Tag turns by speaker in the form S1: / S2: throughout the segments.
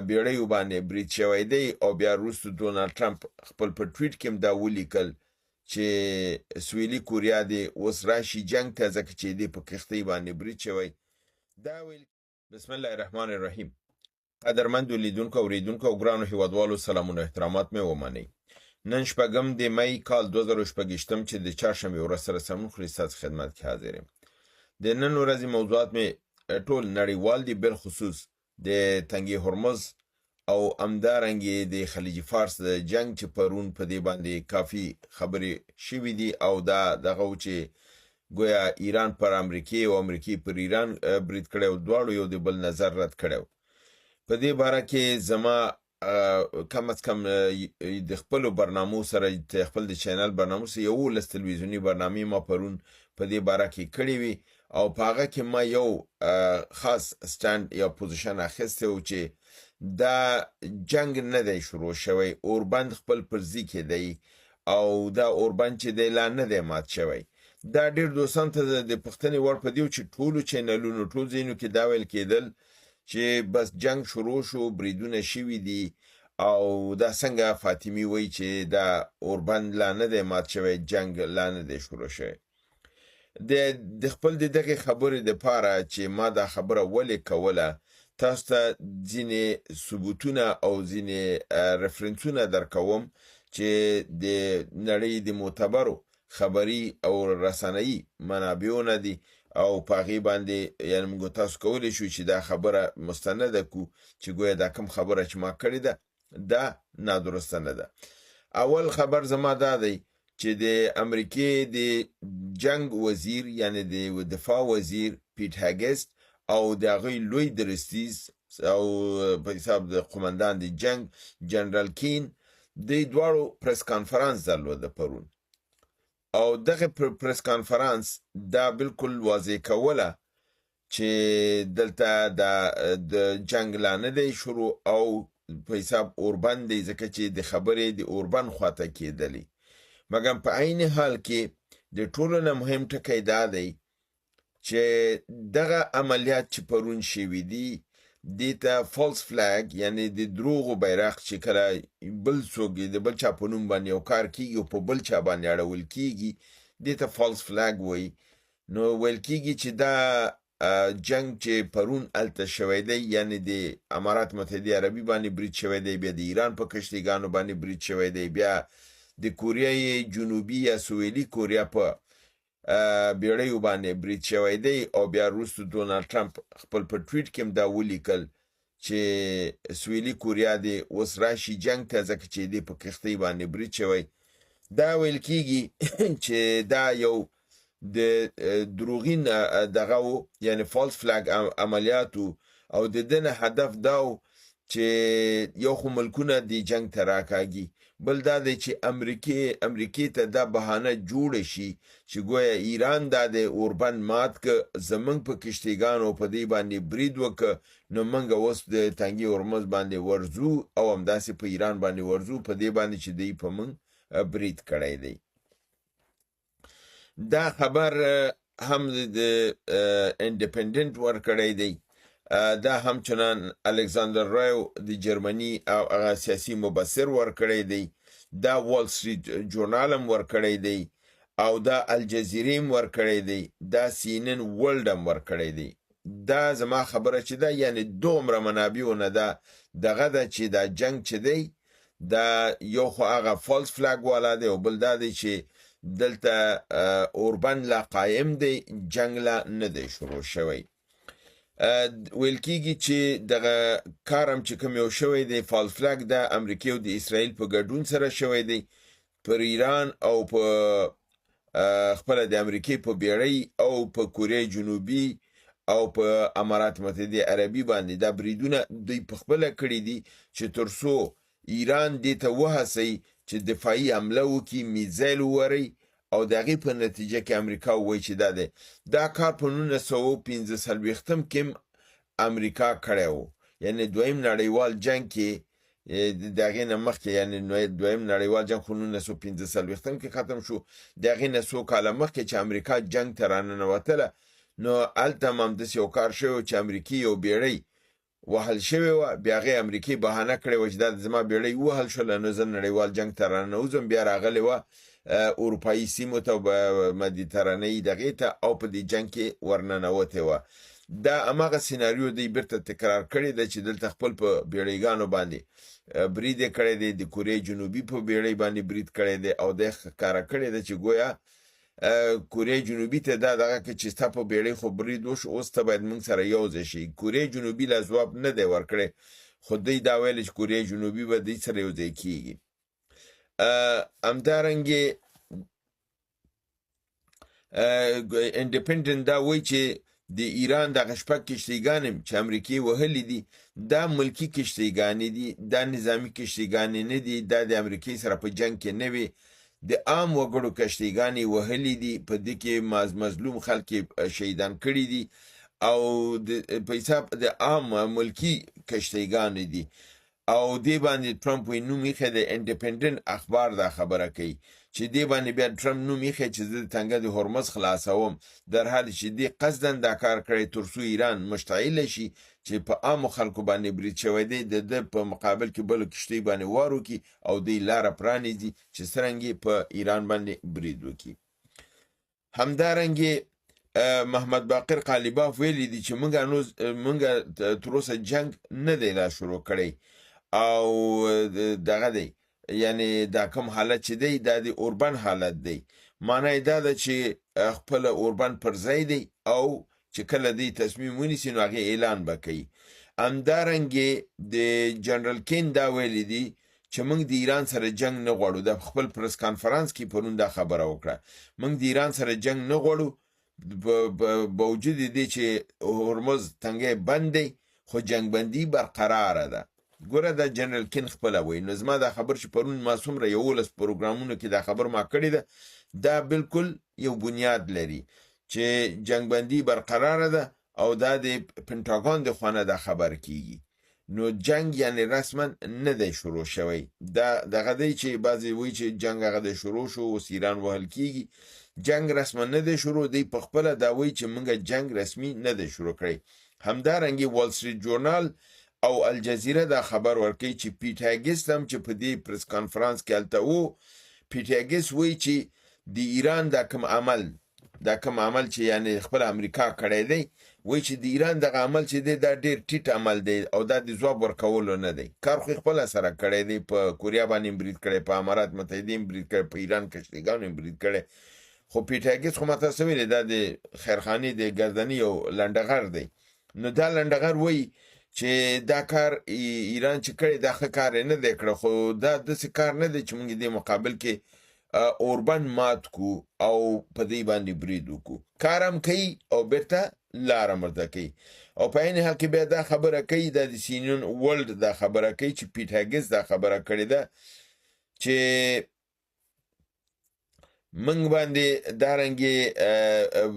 S1: بیړیو باندې برید شوی دی او بیا وروسته ډونالډ ټرمپ خپل په ټویټ کې هم دا ولیکل چې سویلي کوریا دې اوس راشي جنگ ته ځکه چې دې په کښتۍ باندې برید شوی دا ویل. بسم الله الرحمن الرحیم. قدرمندو لیدونکو او اوریدونکو او ګرانو هیوادوالو سلامونه احترامات مې ومنئ. نن شپږم د می کال 2026 چې د چهارشنبې ورځ سره سمون خوري ستاسو خدمت کې حاضر یم. د نن ورځې موضوعات مې ټول نړیوال دي، بالخصوص د تنګي هرمز او همدارنګې د خلیج فارس د جنگ چې پرون په دې باندې کافي خبرې شوي دي او دا دغه و چې گویا ایران پر امریکې او امریکې پر ایران برید کړی او دواړو یو د بل نظر رد کړی. په دې باره کې زما کم از کم د خپلو برنامو سره خپل د چینل برنامو سره 11 تلویزیونی برنامې ما پرون په دې باره کې کړې وي او په هغه کې ما یو خاص سټاند یا پوزیشن اخیستی و چې دا جنگ نه دی شروع شوی، اوربند خپل پرځي کې دی او دا اوربند چې دی لا نه دی مات شوی. دا ډېر دوستان ته د پوښتنې وړ په دی چې ټولو چینلونو ټول ځایونو کې دا ویل کېدل چې بس جنگ شروع شو، بریدونه شوي دي او دا څنګه فاطمی وایي چې دا اوربند لا نه دی مات شوی، جنگ لا نه دی شروع شوی. د خپل دغه خبرې دپاره چې ما دا خبره ولې کوله تاسو ته ځینې ثبوتونه او ځینې رفرنسونه درکوم چې د نړۍ د معتبرو خبري او رسنۍ منابعونه دي او په هغې باندې یعنې موږ تاسو کولی شو چې دا خبره مستنده کو چې ګویا دا کم خبره چې ما کړې ده دا نادرسته نه ده. اول خبر زما دا دی چې د امریکې د جنگ وزیر یعنی د دفاع وزیر پیټ هاګست او د هغوی لوی درستیز او په حساب د قمندان د جنگ جنرال کین د دواړو پریس کانفرانس درلوده پرون او دغه پریس کانفرانس دا بالکل واضح کوله چې دلته د جنگ لا نه دی شروع او په حساب اوربند دی ځکه چې د خبرې د اوربند خواته کېدلی. مګر په عین حال کې د ټولو نه مهم ټکی دا دی چې دغه عملیات چې پرون شوي دي دې ته فالس فلاګ یعنی د دروغو بیرغ چې کله بل څوک د بل چا په نوم باندې یو کار کېږي او په بل چا باندې اړول کېږي دې ته فالس فلاګ وایي. نو ویل کېږي چې دا جنگ چې پرون هلته شوی دی یعنی د امارات متحده عربي باندې برید شوی دی، بیا د ایران په کشتیګانو باندې برید شوی دی، بیا د کوریای جنوبي یا سویلي کوریا په بیړیو باندې برید شوی دی او بیا وروسته ډونالډ ټرمپ خپل په ټویټ کې هم دا ولیکل چې سویلي کوریا دې اوس راشي جنگ ته ځکه چې دې په کښتۍ باندې برید شوی. دا ویل کېږي چې دا یو د دروغین دغه و یعنی فالس فلاګ عملیاتو او د دې نه هدف دا و چې یو خو ملکونه د جنگ ته راکاږي، بل دا دی چې امریکې ته دا بهانه جوړه شي چې ګویا ایران دا د اوربند مات که زمونږ په کشتیګانو په دې باندې برید وکړه نو موږ اوس د تنګي هرمز باندې ورځو او همداسې په ایران باندې ورځو په دې باندې چې دوی په موږ برید کړی دی. دا خبر هم د انډیپندنت ورکړی دی، دا همچنان الکساندر رایو د جرمني او هغه سیاسي مبصر ورکړی دی، دا وال سټریټ جورنال هم ورکړی دی او دا الجزیره هم ورکړی دی، دا CNN ورلډ هم ورکړی دی. دا زما خبره چې دا یعنی دومره منابعونه ده دغه ده چې دا جنگ چې دی دا یو خو هغه فالس فلاګ والا دی او بل دا دی چې دلته اوربند لا قایم دی، جنگ لا نه دی شروع شوی. ویل کېږي چې دغه کارم چې کوم یو شوی دی فالس فلاګ د امریکې او د اسرائیل په ګډون سره شوی دی پر ایران او په خپله د امریکې په بیړۍ او په کوریا جنوبي او په امارات متحده عربي باندې دا بریدونه دوی په خپله کړي دي چې تر څو ایران دې ته وهڅوي چې دفاعي حمله وکړي، میزایل ووري او د هغې په نتیجه کې امریکا ووایي چې دا دی. دا کار په 1945 کې امریکا کړی و، یعنی دویم نړیوال جنگ کې د هغې نه مخکې یعنی دویم نړیوال جنگ خو 1945 کې ختم شو، د هغې نه څو کاله مخکې چې امریکا جنگ ته راننوتله نو هلته هم همداسې یو کار شوی چې امریکې یو بیړۍ وهل شوې وه، بیا هغې امریکې بهانه کړې وه چې دا زما بیړۍ ووهل شوله، نو زه نړیوال جنګ ته راننوځم. بیا راغلې وه اروپایي سیمو ته، مدیترانه‌یي دغې ته، او په دې جنګ کې ورننوتې وه. دا هماغه سیناریو دی بیرته تکرار کړې ده چې دلته خپل په بیړیګانو باندې برید یې کړی دی، د کورې جنوبي په بیړۍ باندې برید کړی دی، او دی ښکاره کړې ده چې ګویا کورې جنوبي ته دا دغه که چې ستا په بیړۍ خو برید وشو، اوس ته باید موږ سره یو ځای شي. کورې جنوبي لا ځواب نه دی ورکړی، خو دوی دا ویل چې کورې جنوبي به دوی سره یو ځای کېږي. همدارنګې انډیپنډنټ دا وایي چې د ایران دغه شپږ کشتیګانې چې امریکې وهلې دي دا ملکي کشتیګانې دي، دا نظامي کشتیګانې نه دي، دا د امریکې سره په جنګ کې نه وي، د عام وګړو کشتیګانې وهلې دي، په دې کې مظلوم خلک شهیدان کړي دي، او په حساب د عام ملکي کشتیګانې دي. او دې باندې ټرمپ وایي نوم ایښی د انډیپنډنټ اخبار دا خبره کوي چې دې باندې بیا ټرمپ نوم ایښی چې زه د تنګه د هرمز خلاصوم، در حال چې دې قصدن دا کار کړی تر څو ایران مشتعله شي چې په عامو خلکو باندې برید شوی دی، د ده په مقابل کې بلو کشتۍ باندې وار وکړي او دوی لاره پرانیزي چې څرنګه په ایران باندې برید وکړي. همدارنګې محمد باقر قالیباف ویلی دی چې موږ تر اوسه جنگ نه دی لا شروع کړی، او دغه دی یعنی دا کوم حالت چې دی دا د اوربن حالت دی. معنی دا ده چې خپل اوربن پر ځای دی، او چې کله دی تصمیم ونیسي نو هغې اعلان به کوي. همدارنګې د جنرال کین دا ویلی دی چې موږ د ایران سره جنگ نه غواړو. د خپل پریس کانفرانس کې پرون دا خبره وکړه، موږ د ایران سره جنگ نه غواړو، باوجود دی چې هرمز تنګی بند دی، خو جنگ بندي برقراره ده. ګوره دا جنرال کین خپله وایي. نو زما دا خبر چې پرون ما څومره 11 پروګرامونو کې دا خبر ما کړې ده، دا بالکل یو بنیاد لري چې جنگ بندي برقراره ده، او دا د پنټاګون د خوا دا خبر کیږي. نو جنگ یعنی رسما نه دی شروع شوی. دا دغه دی چې بعضې وایي چې جنگ هغه دی شروع شو، اوس ایران وهل کیږي. جنگ رسما نه دی شروع، دی په خپله دا وایي چې موږ جنگ رسمي نه دی شروع کړی. همدارنګې وال سټریټ جورنال او الجزیره دا خبر ورکوي چې پیټ هاګست هم چې په دې پریس کانفرانس کې هلته و، پیټ هاګست وایي چې د ایران دا کوم عمل چې یعنی خپل امریکا کړی دی، وایي چې د ایران دغه عمل چې دی دا ډېر ټیټ عمل دی، او دا د ځواب ورکولو نه دی. کار خو خپله سره کړی دی، په کوریا باندې برید کړی، په امارات متحده برید کړی، په ایران کشتیګانو برید کړی. خو پیټ هاګست خو ما تاسو ویلې دا د خیرخانې د ګردني یو لنډغر دی. نو دا لنډغر وایي چې دا کار ایران چې کړی دا ښه کار نه دی کړی، خو دا داسې کار نه دی چې موږ دې مقابل کې اوربن مات کو او په دې باندې برید وکړو. کار هم کوي او بیرته لاره مرده کوي. او په عین حال کې بیا دا خبره کوي، دا د سینیون ورلډ دا خبره کوي چې پیټ هاګست دا خبره کړې ده چې منګ باندې دارنګې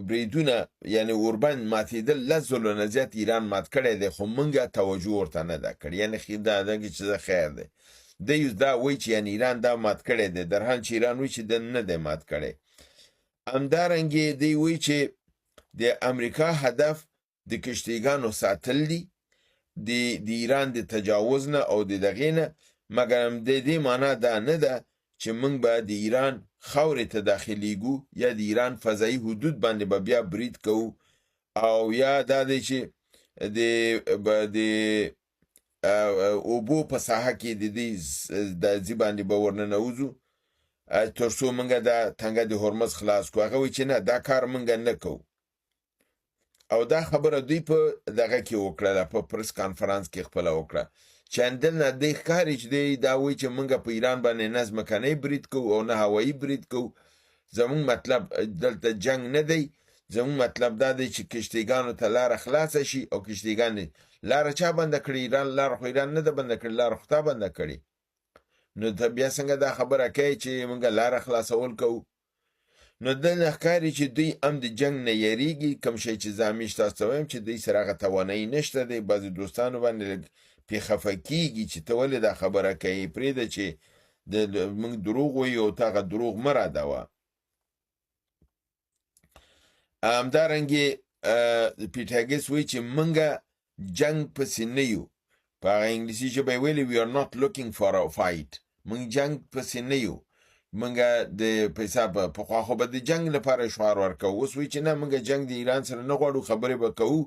S1: بریدونه یعنی اوربن ماتېدل 10 ځلو نه زیات ایران مات کړی دی، خو موږ توجه ورته نه ده کړې. یعنی دا دغه چې خیر دی، دی دا وایي چې یعنی ایران دا مات کړی دی، در حال چې ایران وایي چې د نه دی مات کړی. همدارنګې دی وایي چې د امریکا هدف د کشتیګانو ساتل دي د ایران د تجاوز نه او د دغې نه، مګر د دې معنا دا نه ده چې موږ به د ایران خاورې ته داخلیږو یا د ایران فضایي حدود باندې به بیا برید کوو، او یا دا دی چې د اوبو په ساحه کې د دې ځای باندې به ورننوځو تر څو موږ دا تنګه د هرمز خلاص کړو. هغه وایي چې نه، دا کار موږ نه کوو. او دا خبره دوی په دغه کې وکړه، په پریس کانفرانس کې خپله وکړه، چې اندلنه دی ښکاري چې دی دا وایي چې موږ په ایران باندې نه ځمکنی برید کوو او نه هوایي برید کوو. زموږ مطلب دلته جنگ نه دی، زموږ مطلب دا دی چې کشتیګانو ته لاره خلاصه شي. او کشتیګانې لاره چا بنده کړي؟ ایران. لاره خو ایران نه ده بنده کړې، لاره خو تا بنده کړې. نو ته بیا څنګه دا خبره کوي چې موږ لاره خلاصول کوو؟ نو دلته ښکاري چې دوی هم د جنگ نه یریږي. کوم شی چې زه همیش تاسو ته وایم چې دوی سره هغه توانایي نشته دی. بعضې دوستانو باندې پې خفه کېږي چې ته ولې دا خبره کوې، پرېږده چې موږ دروغ وایو او ته هغه دروغ مه رادوه. همدارنګې پیټ هاګست وایي چې موږ جنگ پسې نه یو. په هغه انګلیسي ژبه یې ویلي we are not looking for a fight. موږ جنگ پسې نه یو. موږ د حساب پخوا خو به د جنگ لپاره شعار ورکوو، اوس وایي چې نه موږ جنگ د ایران سره نه غواړو، خبرې به کوو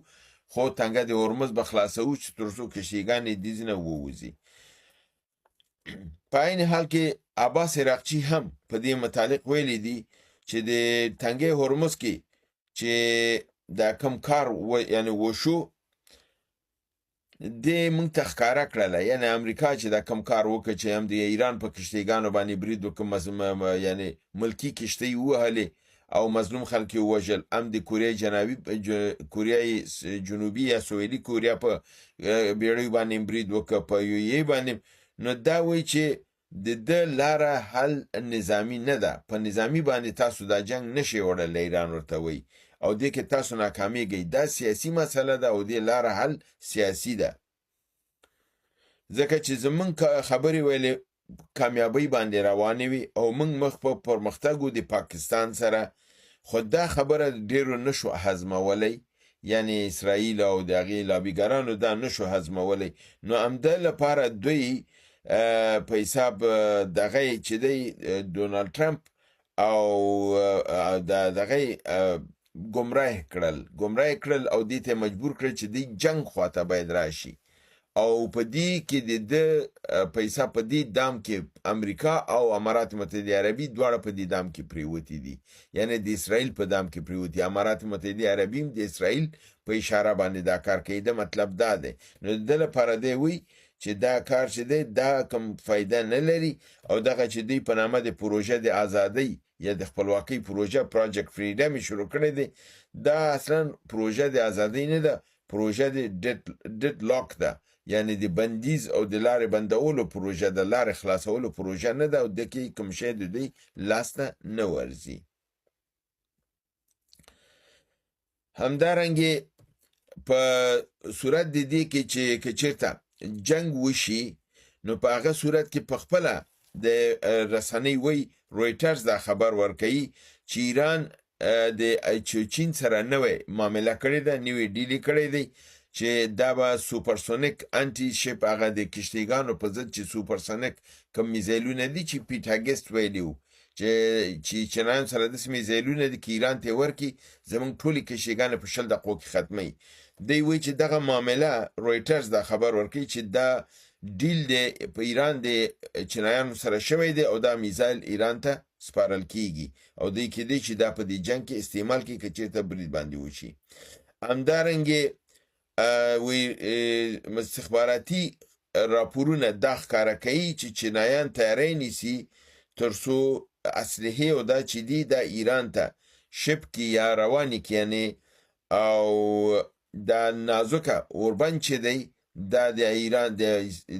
S1: خو تنګه د هرمز به خلاصوو چې تر څو کشتیګانې دیز نه ووځي. په عین حال کې عباس عراقچي هم په دې متعلق ویلي دي چې د تنګې هرمز کې چې دا کم کار یعنی وشو د موږ ته ښکاره کړله، یعنی امریکا چې دا کم کار وکړه چې هم د ایران په کشتیګانو باندې برید وکړه، یعنی ملکي کشتۍ ووهلې او مظلوم خلک یې ووژل، هم د کوریای جنوبي یا سویلي کوریا په بیړیو باندې برید وکړه، په یو باندې. نو دا وایي چې د ده لاره حل نظامي نه ده، په نظامي باندې تاسو دا جنگ نشئ وړلی، ایران ورته وایي، او دې کې تاسو ناکامیږئ. دا سیاسي مسله ده او دې لاره حل سیاسي ده، ځکه چې زمونږ خبرې ویلې کامیابی باندې روانې وي او موږ مخ په پرمختګو د پاکستان سره. خو دا خبره ډیرو نشو هضمولی، یعنی اسرائیل او د هغې لابیګرانو دا نشو هضمولی. نو همده لپاره دوی په حساب دغه چې دی ډونالد ټرمپ او دغه گمراه کړل او دې ته مجبور کړل چې دی جنگ خواته باید راشي. او په دې کې د پیسې په دې دام کې امریکا او امارات متحده عربي دواړه په دې دام کې پریوتی دي، یعنی د اسرائیل په دام کې پریوتی. امارات متحده عربي هم د اسرائیل په اشاره باندې دا کار کوي. د مطلب دا دی نو د لپاره دی وی چې دا کار چې دی دا کوم فایده نه لري، او دغه چې دی په نامه د پروژه د ازادۍ یا د خپلواکۍ پروژه پروجیکټ فریډم شروع کړی دی، دا اصلا پروژه د ازادۍ نه ده، پروژه د ډیډ لاک ده، یعنی د بندیز او د لارې بندولو پروژه ده، لارې خلاصولو پروژه نه ده، او د کې کوم شی د دوی لاسته نه ورځي. همدارنګې په صورت د دې کې چې که چېرته جنگ وشي نو په هغه صورت کې په خپله د رسنۍ وی رویټرز دا خبر ورکوي چې ایران د چین سره نوې معامله کړې ده، نوې ډیلې کړې دی چې دا به سوپرسونیک انټي شپ هغه د کشتیګانو په ضد چې سوپرسونیک کوم میزایلونه دي چې پیټاګست ویلي وو چې چینایان سره داسې میزایلونه دي که ایران ته یې ورکړي زموږ ټولې کشتیګانې په 20 دقیقو کې ختموي. دی وایي چې دغه معامله رویټرز دا خبر ورکوي چې دا ډیل دی په ایران د چینایانو سره شوی دی او دا میزایل ایران ته سپارل کیږي او دی کېدی چې دا په دې جنګ کې استعمال کړي که چېرته برید باندې وشي. همدارنګې استخباراتي راپورونه دا ښکاره کوي چې چینایان تیاری نیسي تر څو اسلحې او دا چې دي دا ایران ته شپ کې یا روانې کې، یعنې او دا نازکه اوربند چې دی دا د ایران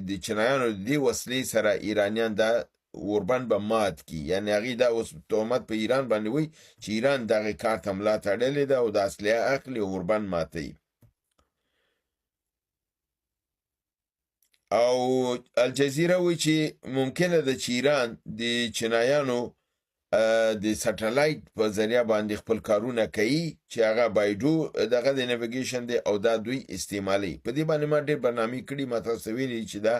S1: د چینایانو د دې وسلې سره ایرانیان دا اوربند به مات کی، یعنی هغې دا اوس تهمت په ایران باندې وی چې ایران دغه کار ته ملا تړلې ده او د اسلحه اخلي او اوربند ماتوي. او الجزیره وی چې ممکنه ده چې ایران د چینایانو د سټلایټ په ذریعه باندې خپل کارونه کوي چې هغه بایډو دغه د نیویګیشن دی او دا دوی استعمالي. په دې باندې ما ډېر برنامې کړي، ما تاسو ویلي چې دا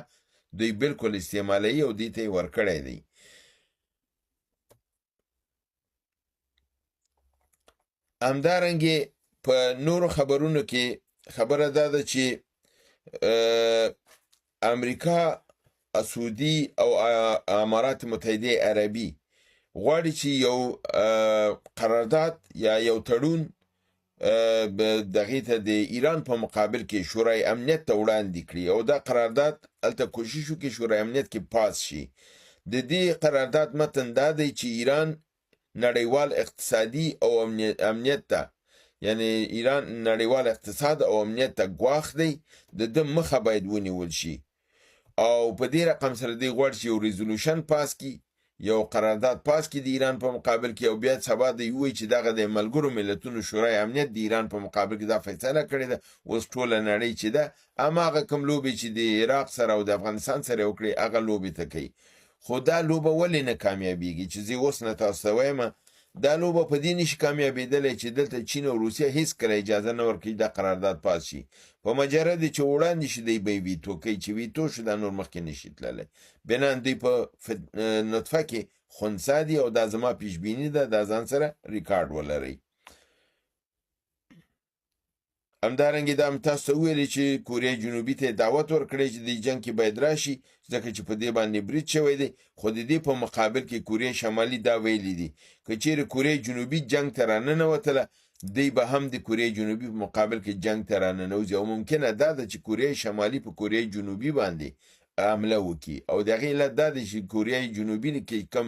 S1: دوی بالکل استعمالي او دې ته یې ورکړی دی. همدارنګې په نورو خبرونو کې خبره دا ده چې امریکا، سعودي او امارات متحده عربي غواړي چې یو قرارداد یا یو تړون دغې ته د ایران په مقابل کې شورای امنیت ته وړاندې کړي او دا قرارداد هلته کوشش وکړي شورای امنیت کې پاس شي. د دې قرارداد متن دا دی چې ایران نړیوال اقتصادي او امنیت ته، یعنی ایران نړیوال اقتصاد او امنیت ته ګواښ دی، د ده مخه باید ونیول شي او په دې رقم سره دی غواړي چې یو ریزولوشن پاس کړي، یو قرارداد پاس کړي د ایران په مقابل کې، او بیا سبا دی وایي چې دغه د ملګرو ملتونو شورای امنیت د ایران په مقابل کې دا فیصله کړې ده. اوس ټوله نړۍ چې ده هماغه کوم لوبې چې د عراق سره او د افغانستان سره وکړي هغه لوبې ته کوي. خو دا لوبه ولې نه کامیابیږي چې زه اوس نه تاسو ته وایم دا لوبه په دې نشي کامیابېدلی چې دلته چین او روسیه هیڅ کله اجازه نه ورکوي دا قرارداد پاس شي په مجرد چې وړاندې شي دی به یې ویتو کوي چې ویتو شو دا نور مخکې نشي تللی بنان دوی په نطفه کې خنثی دي او دا زما پیشبیني ده دا ځان سره ریکارډ ولرئ همدارنګه دا هم تاسو ته وویلې چې کوریا جنوبي ته دعوت ورکړی چې د جنګ کې باید راشي ځکه چې په دې باندې برید شوی دی خو د دې په مقابل کې کوریا شمالي دا ویلي دي که چیرې کوریا جنوبي جنګ ته راننوتله دی به هم د کوریا جنوبي په مقابل کې جنګ ته راننوځي او ممکنه دا ده چې کوریا شمالي په کوریا جنوبي باندې حمله وکړي او د هغې علت دا ده چې کوریا جنوبي کې کم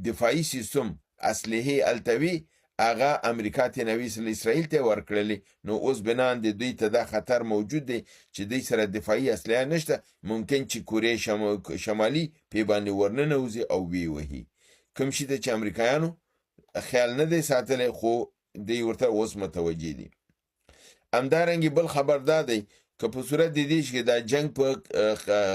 S1: دفاعي سیستم اسلحې هلته وي هغه امریکا ته نویسل اسرائیل ته ورکړلې نو اوس بنان د دوی ته دا خطر موجود دی چې دوی سره دفاعي اسلحه نشته ممکن چې کوریا شمالي پې باندې ورننوځي او ویې وهي کوم شي ته چې امریکایانو خیال نه دی ساتلی خو دوی ورته اوس متوجه دي همدارنګې بل خبر دا دی که په صورت د دې چې دا جنګ په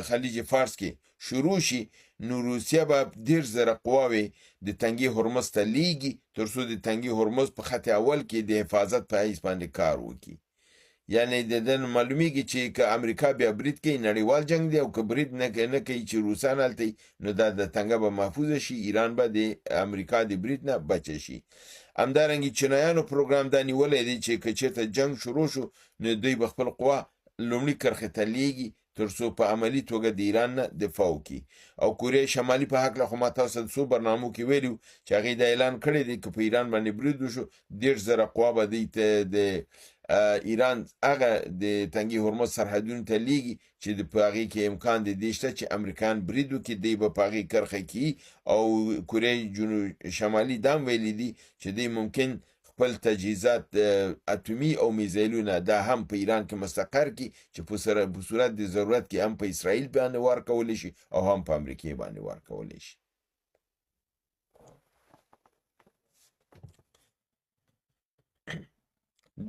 S1: خلیج فارس کې شروع شي نو روسیه به ډېر زره قواوې د تنګي هرمز ته لیږي تر څو د تنګي هرمز په خط اول کې د حفاظت په حیث باندې کار وکړي یعنی د دې معلومیږي چې که امریکا بیا برید کوي نړیوال جنگ دی او که برید نه کوي چې روسان هلته نو دا د تنګه به محفوظ شي ایران به د امریکا د برید نه بچ شي همدارنګه چینایانو پروګرام دا نیولی دی چې که چېرته جنگ شروع شو نو دوی به خپل قوا لومړي کرښې ته لیږي تر څو په عملي توګه د ایران نه دفاع وکړي او کوریا شمالي په هکله خو ما تاسو ته څو برنامو کې ویلي چې هغې دا اعلان کړی دی که په ایران باندې برید وشو 10,000 قوا به دوی ته د ایران هغه د تنګي هرمز سرحدونو ته لیږي چې په هغې کې امکان د دې شته چې امریکایان برید وکړي دوی به په هغې کرښه کې او کوریا شمالي دا هم ویلي دي چې دوی ممکن خپل تجهیزات اتومي او میزایلونه دا هم په ایران کې مستقر کی چې په صورت د ضرورت کې هم په اسرائیل باندې ورکول شي او هم په امریکا باندې ورکول شي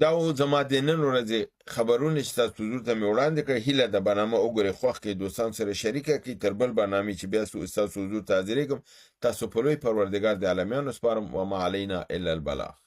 S1: دا زما د نن ورځې خبرونه چې تاسو حضور ته مې وړاندې کړ هیله د برنامه وګورئ خوښ کړئ دوستان سره شریکه کړئ تر بل برنامې چې بیا تاسو حضور ته حاضرېږم تاسو په لوی پروردګار د عالمیانو سپارم وما علینا الا البلاغ